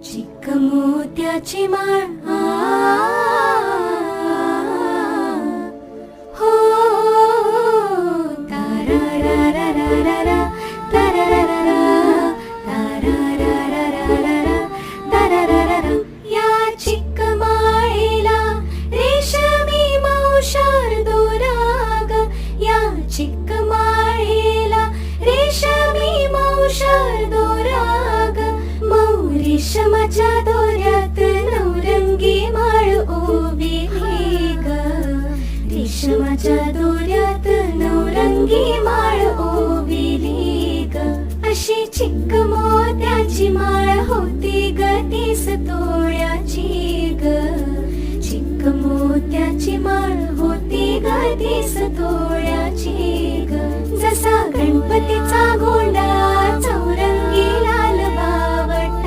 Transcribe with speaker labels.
Speaker 1: चिक मोत्याची माळ हो तारारारारारा, तारारारारा, तारारारारारा, तारारारारा. या चिक माळेला रेशमी मौशार दोराग, या चिक माळेला रेशमी मौशार दोराग. रेशमाच्या दोऱ्यात नवरंगी माळ ओविली ग, रेशमाच्या दोऱ्यात नवरंगी माळ ओविली ग. अशी चिक मोत्याची माळ होती ग 30 तोळ्याची ग, चिक मोत्याची माळ होती ग 30 तोळ्याची ग. जसा गणपतीचा गोड